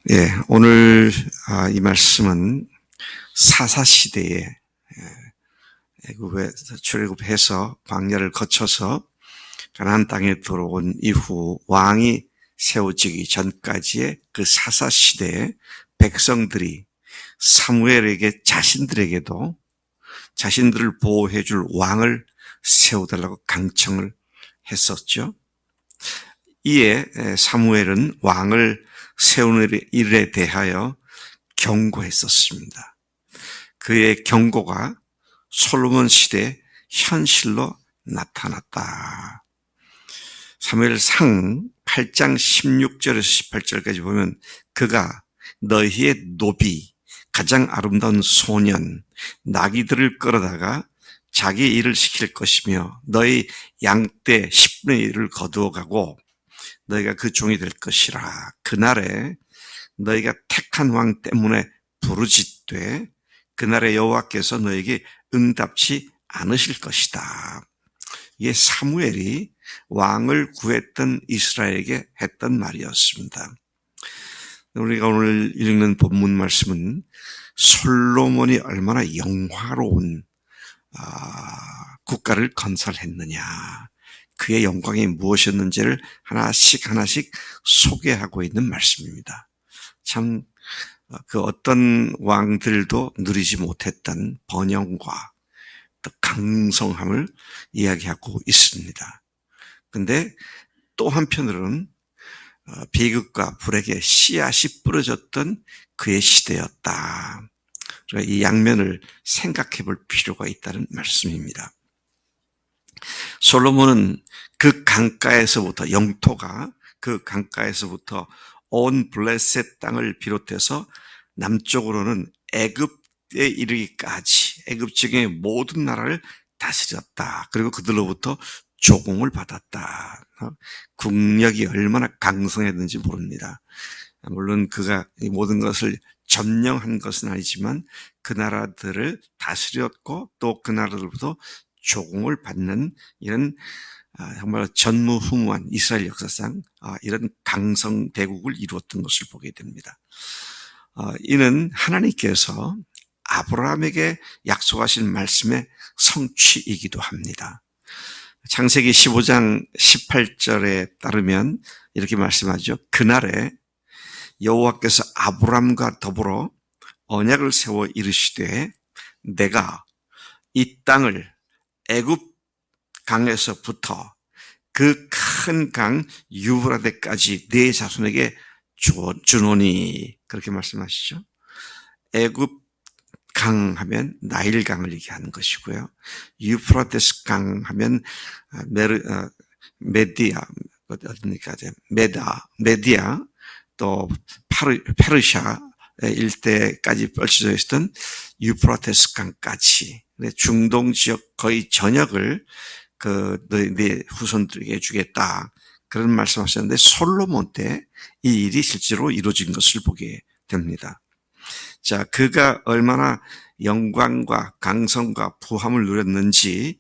예, 오늘 이 말씀은 사사시대에 애굽에서 출애굽해서 광야를 거쳐서 가나안 땅에 들어온 이후 왕이 세워지기 전까지의 그 사사시대에 백성들이 사무엘에게 자신들에게도 자신들을 보호해 줄 왕을 세워달라고 강청을 했었죠. 이에 사무엘은 왕을 세우는 일에 대하여 경고했었습니다. 그의 경고가 솔로몬 시대 현실로 나타났다. 사무엘상 8장 16절에서 18절까지 보면 그가 너희의 노비, 가장 아름다운 소년, 나귀들을 끌어다가 자기 일을 시킬 것이며 너희 양떼 10분의 1을 거두어가고 너희가 그 종이 될 것이라. 그날에 너희가 택한 왕 때문에 부르짖되 그날에 여호와께서 너에게 응답치 않으실 것이다. 이게 사무엘이 왕을 구했던 이스라엘에게 했던 말이었습니다. 우리가 오늘 읽는 본문 말씀은 솔로몬이 얼마나 영화로운 국가를 건설했느냐, 그의 영광이 무엇이었는지를 하나씩 소개하고 있는 말씀입니다. 참 그 어떤 왕들도 누리지 못했던 번영과 또 강성함을 이야기하고 있습니다. 그런데 또 한편으로는 비극과 불행의 씨앗이 뿌려졌던 그의 시대였다. 이 양면을 생각해 볼 필요가 있다는 말씀입니다. 솔로몬은 그 강가에서부터, 영토가 그 강가에서부터 온 블레셋 땅을 비롯해서 남쪽으로는 애굽에 이르기까지 애굽 지경의 모든 나라를 다스렸다. 그리고 그들로부터 조공을 받았다. 국력이 얼마나 강성했는지 모릅니다. 물론 그가 이 모든 것을 점령한 것은 아니지만 그 나라들을 다스렸고 또 그 나라들로부터 조공을 받는 이런 정말 전무후무한 이스라엘 역사상 이런 강성 대국을 이루었던 것을 보게 됩니다. 이는 하나님께서 아브라함에게 약속하신 말씀의 성취이기도 합니다. 창세기 15장 18절에 따르면 이렇게 말씀하죠. 그날에 여호와께서 아브라함과 더불어 언약을 세워 이르시되 내가 이 땅을 애굽 강에서부터 그 큰 강 유브라데까지 네 자손에게 주노니, 그렇게 말씀하시죠. 애굽 강 하면 나일 강을 얘기하는 것이고요. 유프라테스 강 하면 메디아 또 페르시아 일대까지 펼쳐져 있었던 유프라테스 강까지 중동 지역 거의 전역을 네 후손들에게 주겠다, 그런 말씀하셨는데 솔로몬 때 이 일이 실제로 이루어진 것을 보게 됩니다. 자, 그가 얼마나 영광과 강성과 부함을 누렸는지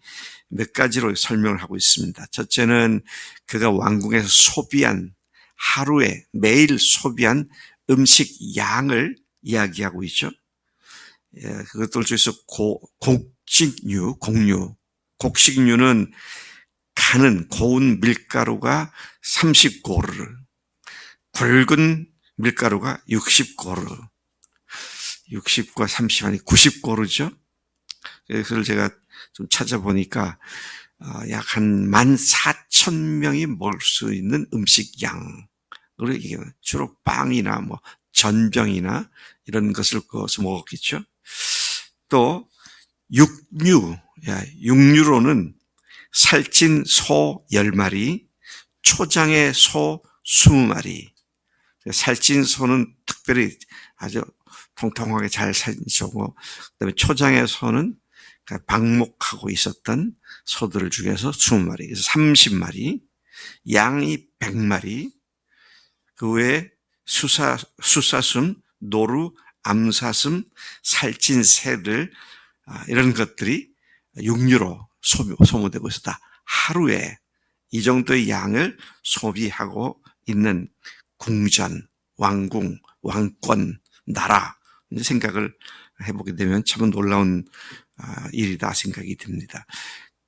몇 가지로 설명을 하고 있습니다. 첫째는 그가 왕궁에서 소비한, 하루에 매일 소비한 음식 양을 이야기하고 있죠. 그것들 중에서 곡식류는 가는 고운 밀가루가 30고르, 굵은 밀가루가 60고르, 60과 30 아니 90고르죠. 그래서 제가 좀 찾아보니까 약 한 14,000명이 먹을 수 있는 음식 양으로 얘기해요. 주로 빵이나 뭐 전병이나 이런 것을 그어서 먹었겠죠. 또 육류로는 살찐 소 10마리, 초장의 소 20마리. 살찐 소는 특별히 아주 통통하게 잘 살찐 소고, 그다음에 초장의 소는 방목하고 있었던 소들 중에서 20마리, 그래서 30마리, 양이 100마리, 그 외에 수사슴, 노루, 암사슴, 살찐 새들, 이런 것들이 육류로 소모되고 있었다. 하루에 이 정도의 양을 소비하고 있는 궁전, 왕궁, 왕권, 나라 생각을 해보게 되면 참 놀라운 일이다 생각이 듭니다.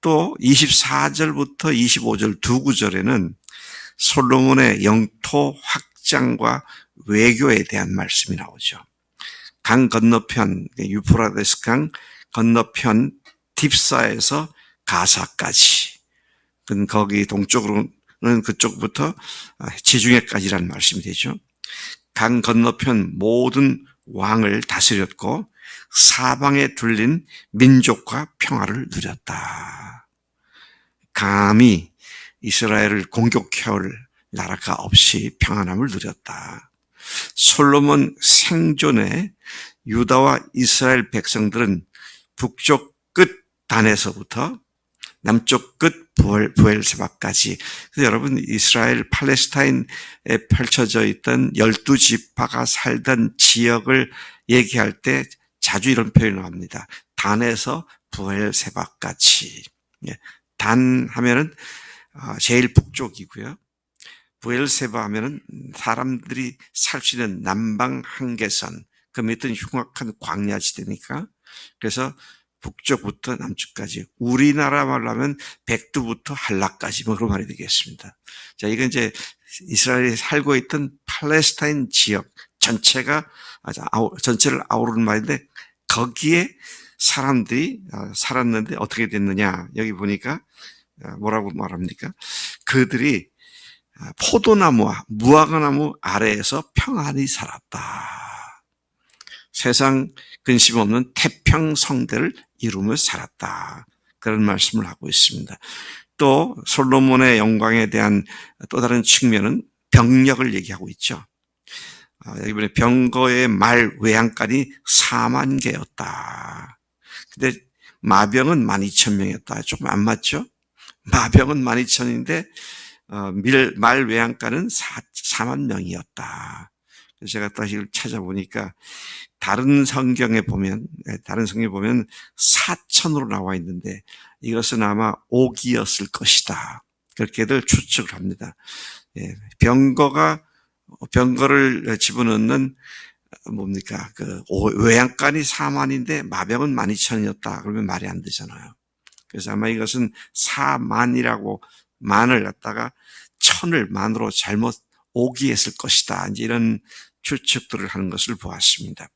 또 24절부터 25절 두 구절에는 솔로몬의 영토 확장과 외교에 대한 말씀이 나오죠. 강 건너편, 유프라데스 강 건너편 딥사에서 가사까지, 거기 동쪽으로는 그쪽부터 지중해까지라는 말씀이 되죠. 강 건너편 모든 왕을 다스렸고 사방에 둘린 민족과 평화를 누렸다. 감히 이스라엘을 공격해올 나라가 없이 평안함을 누렸다. 솔로몬 생존에 유다와 이스라엘 백성들은 북쪽 끝 단에서부터 남쪽 끝 부엘세바까지, 그래서 여러분 이스라엘 팔레스타인에 펼쳐져 있던 12지파가 살던 지역을 얘기할 때 자주 이런 표현을 나옵니다. 단에서 부엘세바까지. 단 하면은 제일 북쪽이고요. 부엘세바 하면은 사람들이 살 수 있는 남방 한계선, 그 밑은 흉악한 광야지대니까, 그래서 북쪽부터 남쪽까지, 우리나라 말로 하면 백두부터 한라까지, 그런 말이 되겠습니다. 자, 이건 이제 이스라엘이 살고 있던 팔레스타인 지역 전체를 아우르는 말인데, 거기에 사람들이 살았는데 어떻게 됐느냐, 여기 보니까 뭐라고 말합니까? 그들이 포도나무와 무화과나무 아래에서 평안히 살았다. 세상 근심 없는 태평성대를 이루며 살았다. 그런 말씀을 하고 있습니다. 또 솔로몬의 영광에 대한 또 다른 측면은 병력을 얘기하고 있죠. 여기 보면 병거의 말 외양간이 4만 개였다. 근데 마병은 12,000명이었다. 조금 안 맞죠? 마병은 12,000인데 말 외양간은 4만 명이었다. 그래서 제가 다시 이걸 찾아보니까 다른 성경에 보면 4천으로 나와 있는데 이것은 아마 옥이었을 것이다. 그렇게들 추측을 합니다. 병거를 집어넣는 뭡니까? 외양간이 4만인데 마병은 12,000이었다. 그러면 말이 안 되잖아요. 그래서 아마 이것은 4만이라고 만을 갖다가 1000을 만으로 잘못 오기했을 것이다. 이제 이런 추측들을 하는 것을 보았습니다.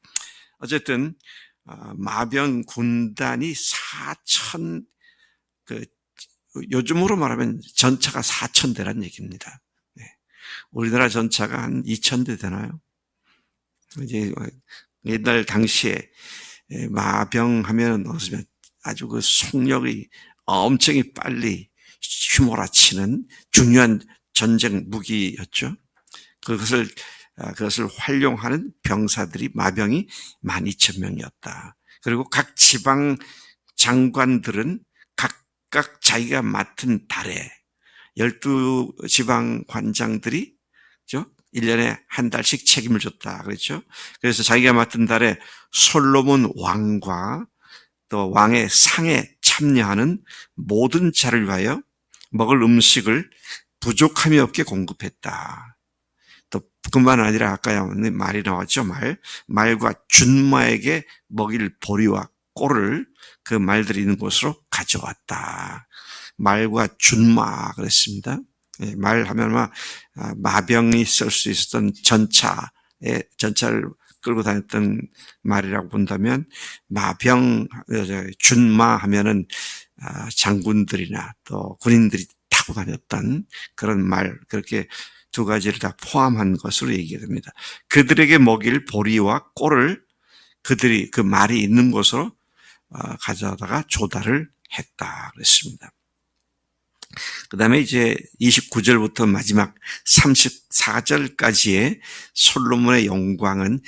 어쨌든 마병 군단이 4천, 요즘으로 말하면 전차가 4,000대란 얘기입니다. 우리나라 전차가 한 2,000대 되나요? 이제 옛날 당시에 마병하면 아주 그 속력이 엄청이 빨리 휘몰아치는 중요한 전쟁 무기였죠. 그것을 활용하는 병사들이 마병이 12,000명이었다. 그리고 각 지방 장관들은 각각 자기가 맡은 달에 12지방 관장들이 1년에 한 달씩 책임을 줬다. 그렇죠? 그래서 자기가 맡은 달에 솔로몬 왕과 또 왕의 상에 참여하는 모든 자를 위하여 먹을 음식을 부족함이 없게 공급했다. 또 그뿐만 아니라 아까 말이 나왔죠. 말과 준마에게 먹일 보리와 꼴을 그 말들이 있는 곳으로 가져왔다. 말과 준마 그랬습니다. 말하면 마병이 쓸 수 있었던 전차를 끌고 다녔던 말이라고 본다면 마병, 준마 하면은 장군들이나 또 군인들이 타고 다녔던 그런 말, 그렇게 두 가지를 다 포함한 것으로 얘기됩니다. 그들에게 먹일 보리와 꼴을 그들이 그 말이 있는 곳으로 가져다가 조달을 했다 그랬습니다. 그 다음에 이제 29절부터 마지막 34절까지의 솔로몬의 영광은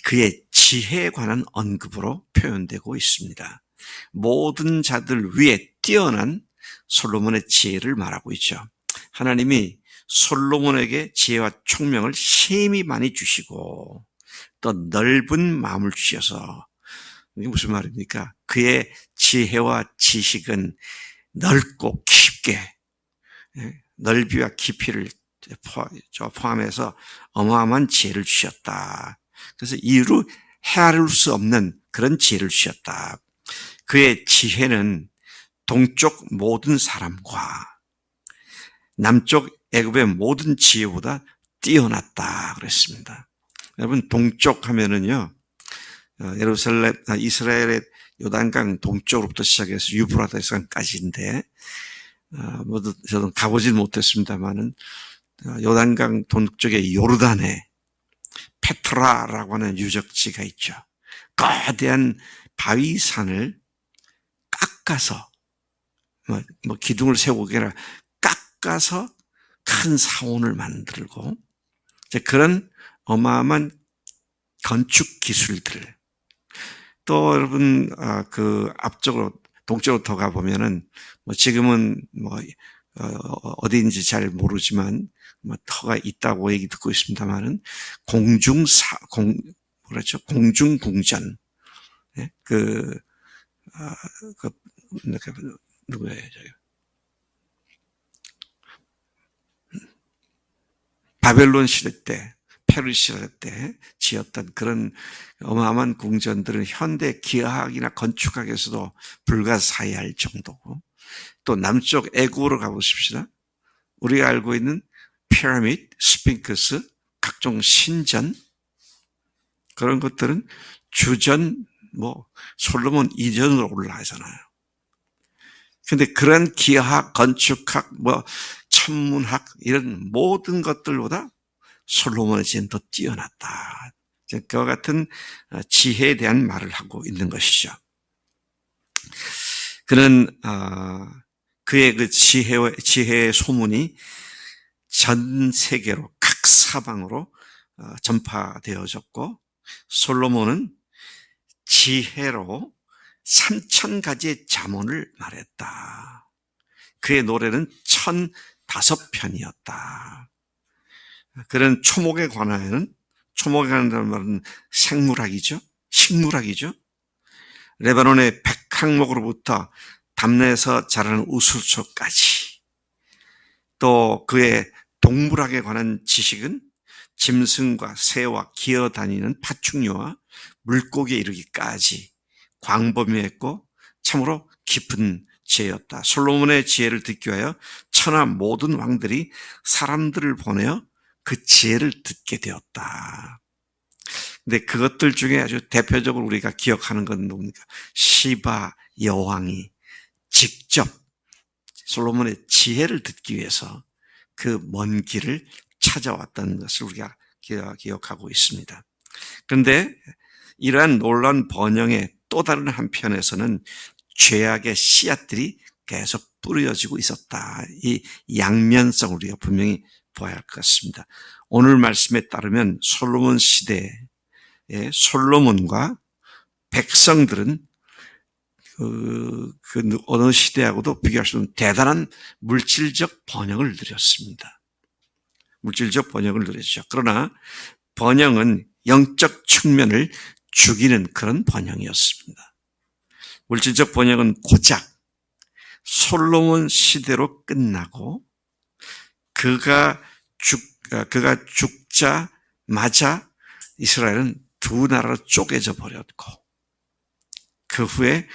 그의 지혜에 관한 언급으로 표현되고 있습니다. 모든 자들 위에 뛰어난 솔로몬의 지혜를 말하고 있죠. 하나님이 솔로몬에게 지혜와 총명을 심히 많이 주시고 또 넓은 마음을 주셔서, 이게 무슨 말입니까? 그의 지혜와 지식은 넓고 깊게, 넓이와 깊이를 포함해서 어마어마한 지혜를 주셨다. 그래서 이루 헤아릴 수 없는 그런 지혜를 주셨다. 그의 지혜는 동쪽 모든 사람과 남쪽 애굽의 모든 지혜보다 뛰어났다 그랬습니다. 여러분, 동쪽 하면은요, 이스라엘의 요단강 동쪽으로부터 시작해서 유브라데스강까지인데, 모두 저는 가보진 못했습니다만은 요단강 동쪽의 요르단에 페트라라고 하는 유적지가 있죠. 거대한 바위산을 깎아서 기둥을 세우고 깎아서 큰 사원을 만들고 그런 어마어마한 건축 기술들. 또 여러분 그 앞쪽으로 동쪽으로 더 가보면은 지금은 어디인지 잘 모르지만 터가 있다고 얘기 듣고 있습니다만은 공중궁전. 네? 누구예요? 바벨론 시대 때, 페르시아 때 지었던 그런 어마어마한 궁전들은 현대 기하학이나 건축학에서도 불가사의할 정도고, 또 남쪽 애국으로 가보십시다. 우리가 알고 있는 피라미드, 스핑크스, 각종 신전, 그런 것들은 주전, 솔로몬 이전으로 올라가잖아요. 근데 그런 기하학, 건축학, 천문학, 이런 모든 것들보다 솔로몬의 지혜는 더 뛰어났다. 그와 같은 지혜에 대한 말을 하고 있는 것이죠. 그는, 그의 그 지혜의 소문이 전 세계로 각 사방으로 전파되어졌고, 솔로몬은 지혜로 3,000가지의 잠언을 말했다. 그의 노래는 1,005편이었다. 그런 초목에 관하여는, 초목에 관한 말은 생물학이죠. 식물학이죠. 레바논의 백항목으로부터 담내에서 자라는 우수초까지, 또 그의 동물학에 관한 지식은 짐승과 새와 기어다니는 파충류와 물고기에 이르기까지 광범위했고 참으로 깊은 지혜였다. 솔로몬의 지혜를 듣기 위하여 천하 모든 왕들이 사람들을 보내어 그 지혜를 듣게 되었다. 근데 그것들 중에 아주 대표적으로 우리가 기억하는 건 뭡니까? 시바 여왕이 직접 솔로몬의 지혜를 듣기 위해서 그 먼 길을 찾아왔다는 것을 우리가 기억하고 있습니다. 그런데 이러한 놀라운 번영의 또 다른 한편에서는 죄악의 씨앗들이 계속 뿌려지고 있었다. 이 양면성을 우리가 분명히 봐야 할 것 같습니다. 오늘 말씀에 따르면 솔로몬 시대에 솔로몬과 백성들은 그 어느 시대하고도 비교할 수 없는 대단한 물질적 번영을 누렸습니다. 물질적 번영을 누렸죠. 그러나 번영은 영적 측면을 죽이는 그런 번영이었습니다. 물질적 번영은 고작 솔로몬 시대로 끝나고 그가 죽자마자 이스라엘은 두 나라로 쪼개져 버렸고, 그 후에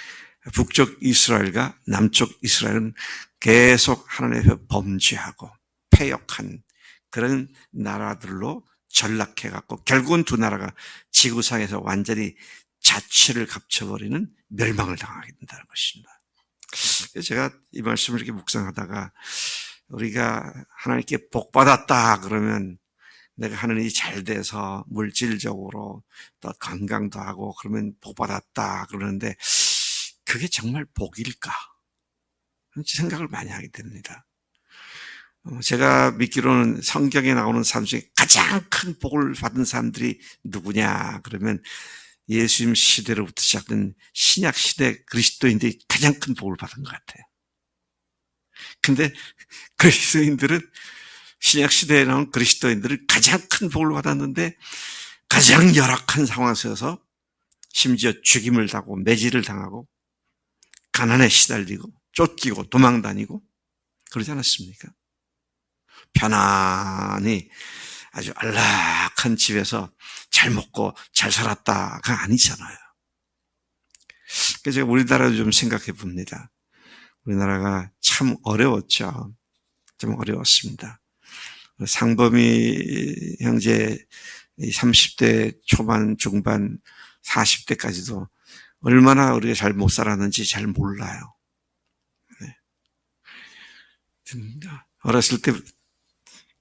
북쪽 이스라엘과 남쪽 이스라엘은 계속 하나님 앞에 범죄하고 패역한 그런 나라들로 전락해갖고 결국은 두 나라가 지구상에서 완전히 자취를 갚쳐버리는 멸망을 당하게 된다는 것입니다. 제가 이 말씀을 이렇게 묵상하다가 우리가 하나님께 복 받았다 그러면 내가 하는 일이 잘 돼서 물질적으로 또 건강도 하고 그러면 복 받았다 그러는데 그게 정말 복일까? 생각을 많이 하게 됩니다. 제가 믿기로는 성경에 나오는 사람 중에 가장 큰 복을 받은 사람들이 누구냐 그러면 예수님 시대로부터 시작된 신약 시대 그리스도인들이 가장 큰 복을 받은 것 같아요. 근데 그리스도인들은 신약 시대에 나온 그리스도인들은 가장 큰 복을 받았는데 가장 열악한 상황에서 심지어 죽임을 당하고 매질을 당하고 가난에 시달리고 쫓기고 도망다니고 그러지 않았습니까? 편안히 아주 안락한 집에서 잘 먹고 잘 살았다가 아니잖아요. 그래서 제가 우리나라도 좀 생각해 봅니다. 우리나라가 참 어려웠죠. 좀 어려웠습니다. 상범이 형제 30대 초반, 중반, 40대까지도 얼마나 우리가 잘 못 살았는지 잘 몰라요. 네. 어렸을 때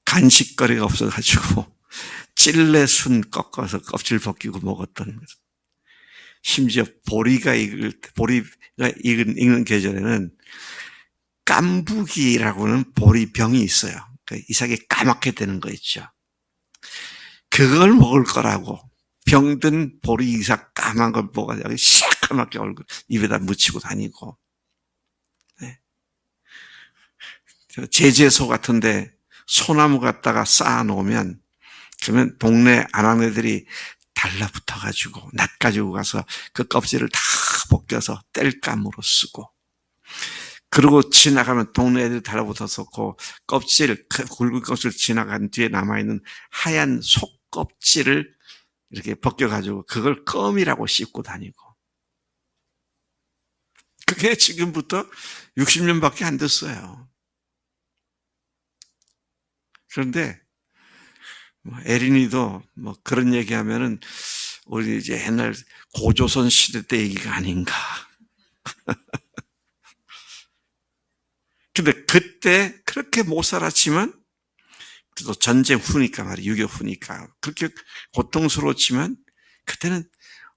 간식거리가 없어가지고 찔레순 꺾어서 껍질 벗기고 먹었던 것. 심지어 보리가 익는 계절에는 깐부기라고는 보리병이 있어요. 이삭이 까맣게 되는 거 있죠. 그걸 먹을 거라고 병든 보리 이삭 까만 걸 먹어서 시커멓게 얼굴 입에다 묻히고 다니고. 네. 제재소 같은데 소나무 갖다가 쌓아놓으면 그러면 동네 아낙네들이 달라붙어가지고 낫 가지고 가서 그 껍질을 다 벗겨서 땔감으로 쓰고, 그리고 지나가면 동네 애들이 달라붙어서 그 껍질, 굵은 껍질 지나간 뒤에 남아있는 하얀 속껍질을 이렇게 벗겨가지고 그걸 껌이라고 씹고 다니고. 그게 지금부터 60년밖에 안 됐어요. 그런데 에린이도 뭐 그런 얘기하면은 우리 이제 옛날 고조선 시대 때 얘기가 아닌가. 근데 그때 그렇게 못 살았지만, 또 전쟁 후니까 말이야, 6.25 후니까 그렇게 고통스러웠지만, 그때는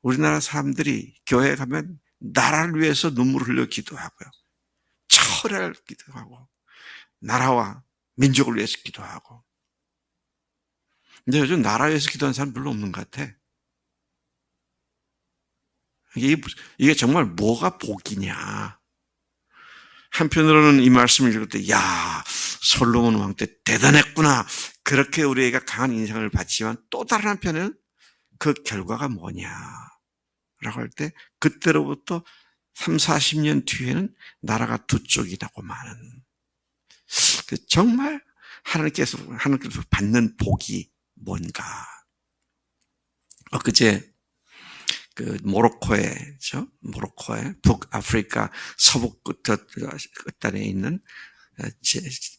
우리나라 사람들이 교회에 가면 나라를 위해서 눈물을 흘려 기도하고요, 철회를 기도하고, 나라와 민족을 위해서 기도하고. 근데 요즘 나라 위해서 기도하는 사람 별로 없는 것 같아. 이게 정말 뭐가 복이냐. 한편으로는 이 말씀을 읽을 때, 야, 솔로몬 왕 때 대단했구나, 그렇게 우리가 강한 인상을 받지만, 또 다른 한편은 그 결과가 뭐냐라고 할 때, 그때로부터 30-40년 뒤에는 나라가 두 쪽이 나고 마는, 정말 하나님께서 받는 복이 뭔가. 엊그제 모로코에 북아프리카 서부 끝단에 있는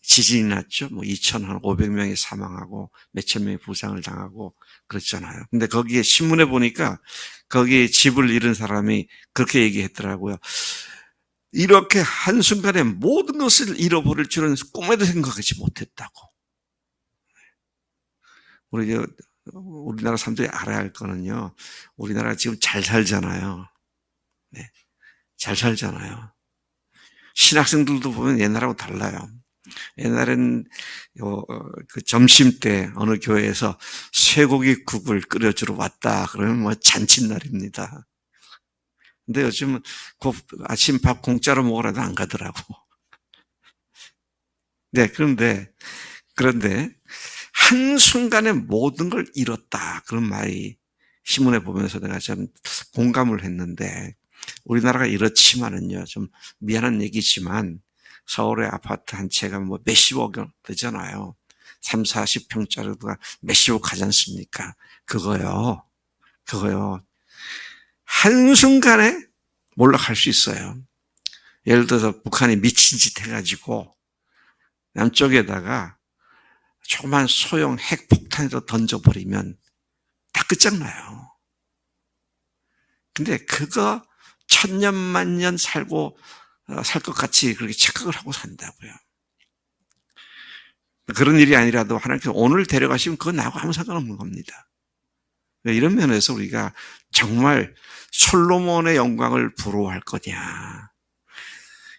지진이 났죠. 뭐 2,500명이 사망하고 몇천 명이 부상을 당하고 그랬잖아요. 근데 거기에 신문에 보니까 거기에 집을 잃은 사람이 그렇게 얘기했더라고요. 이렇게 한순간에 모든 것을 잃어버릴 줄은 꿈에도 생각하지 못했다고. 우리나라 사람들이 알아야 할 거는요, 우리나라 지금 잘 살잖아요. 네, 잘 살잖아요. 신학생들도 보면 옛날하고 달라요. 옛날엔 그 점심 때 어느 교회에서 쇠고기국을 끓여주러 왔다 그러면 뭐 잔칫날입니다. 근데 요즘은 아침 밥 공짜로 먹으라도 안 가더라고. 네, 그런데 한순간에 모든 걸 잃었다, 그런 말이 신문에 보면서 내가 좀 공감을 했는데, 우리나라가 이렇지만은요, 좀 미안한 얘기지만 서울의 아파트 한 채가 뭐 몇십억 원 되잖아요. 30-40평짜리가 몇십억 하지 않습니까? 그거요. 한순간에 몰락할 수 있어요. 예를 들어서 북한이 미친 짓 해가지고 남쪽에다가 조그만 소형 핵폭탄으로 던져버리면 다 끝장나요. 근데 그거 천년 만년 살 것 같이 그렇게 착각을 하고 산다고요. 그런 일이 아니라도 하나님께서 오늘 데려가시면 그건 나하고 아무 상관없는 겁니다. 이런 면에서 우리가 정말 솔로몬의 영광을 부러워할 거냐,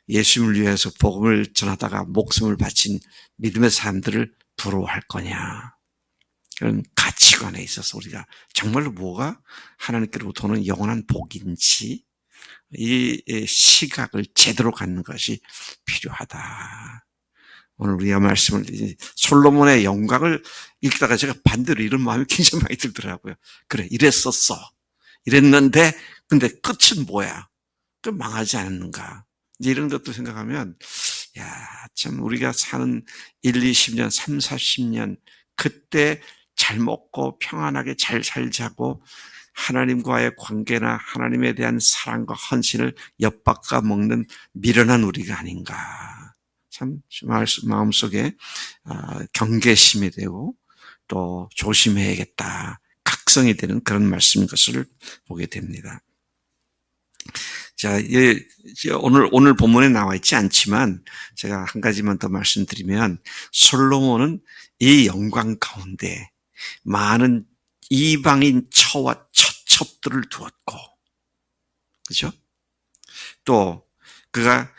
예수님을 위해서 복음을 전하다가 목숨을 바친 믿음의 사람들을 부러워할 거냐, 그런 가치관에 있어서 우리가 정말로 뭐가 하나님께로부터 오는 영원한 복인지 이 시각을 제대로 갖는 것이 필요하다. 오늘 우리가 말씀을, 솔로몬의 영광을 읽다가 제가 반대로 이런 마음이 굉장히 많이 들더라고요. 그래, 이랬었어. 이랬는데 근데 끝은 뭐야? 그 망하지 않았는가? 이제 이런 것도 생각하면 야, 참 우리가 사는 1, 20년, 3, 40년 그때 잘 먹고 평안하게 잘 살자고 하나님과의 관계나 하나님에 대한 사랑과 헌신을 엿바꿔 먹는 미련한 우리가 아닌가. 참 마음속에 경계심이 되고 또 조심해야겠다. 각성이 되는 그런 말씀인 것을 보게 됩니다. 자, 오늘 본문에 나와 있지 않지만 제가 한 가지만 더 말씀드리면 솔로몬은 이 영광 가운데 많은 이방인 처와 처첩들을 두었고, 그죠? 또 그가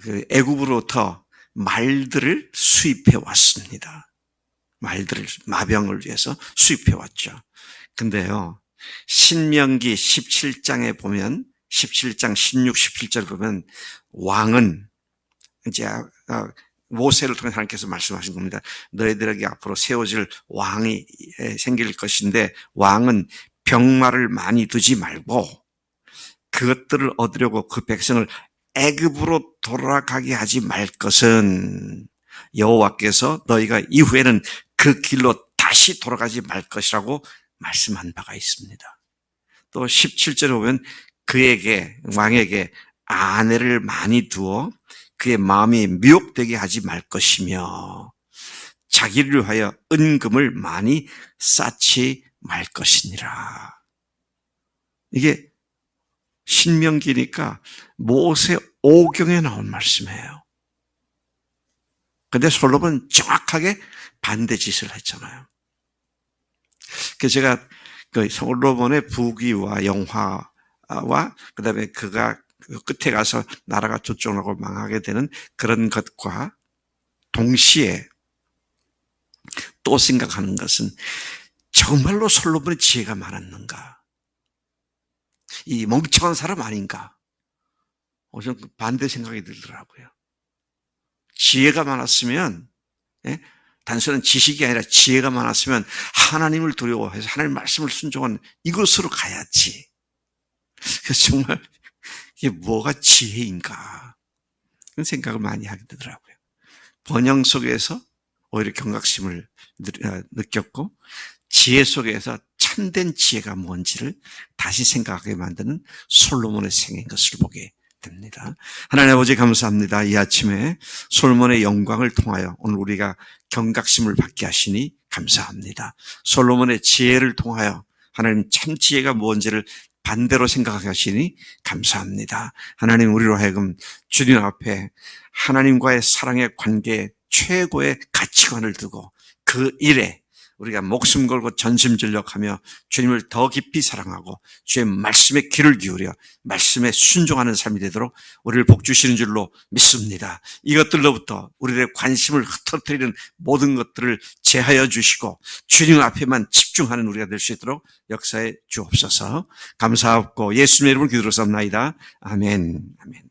그 애굽으로부터 말들을 수입해 왔습니다. 말들을 마병을 위해서 수입해 왔죠. 근데요, 신명기 17장에 보면 17장 16, 17절 보면 왕은 이제 모세를 통해 하나님께서 말씀하신 겁니다. 너희들에게 앞으로 세워질 왕이 생길 것인데 왕은 병마를 많이 두지 말고 그것들을 얻으려고 그 백성을 애굽으로 돌아가게 하지 말 것은 여호와께서 너희가 이후에는 그 길로 다시 돌아가지 말 것이라고 말씀한 바가 있습니다. 또 17절에 보면 그에게 왕에게 아내를 많이 두어 그의 마음이 미혹되게 하지 말 것이며 자기를 위하여 은금을 많이 쌓지 말 것이니라. 이게 신명기니까 모세 오경에 나온 말씀이에요. 근데 솔로몬은 정확하게 반대 짓을 했잖아요. 그래서 제가 그 솔로몬의 부귀와 영화와 그다음에 그가 끝에 가서 나라가 저쪽으로 망하게 되는 그런 것과 동시에 또 생각하는 것은 정말로 솔로몬의 지혜가 많았는가? 이 멍청한 사람 아닌가? 좀 반대 생각이 들더라고요. 지혜가 많았으면, 단순한 지식이 아니라 지혜가 많았으면 하나님을 두려워해서 하나님 말씀을 순종한 이것으로 가야지. 그래서 정말 이게 뭐가 지혜인가? 그런 생각을 많이 하게 되더라고요. 번영 속에서 오히려 경각심을 느꼈고 지혜 속에서 참된 지혜가 뭔지를 다시 생각하게 만드는 솔로몬의 생애인 것을 보게 됩니다. 하나님 아버지 감사합니다. 이 아침에 솔로몬의 영광을 통하여 오늘 우리가 경각심을 받게 하시니 감사합니다. 솔로몬의 지혜를 통하여 하나님 참 지혜가 뭔지를 반대로 생각하게 하시니 감사합니다. 하나님 우리로 하여금 주님 앞에 하나님과의 사랑의 관계에 최고의 가치관을 두고 그 일에 우리가 목숨 걸고 전심전력하며 주님을 더 깊이 사랑하고 주의 말씀에 귀를 기울여 말씀에 순종하는 삶이 되도록 우리를 복주시는 줄로 믿습니다. 이것들로부터 우리들의 관심을 흩어뜨리는 모든 것들을 제하여 주시고 주님 앞에만 집중하는 우리가 될 수 있도록 역사해 주옵소서. 감사하고 예수님의 이름으로 기도드렸사옵나이다. 아멘. 아멘.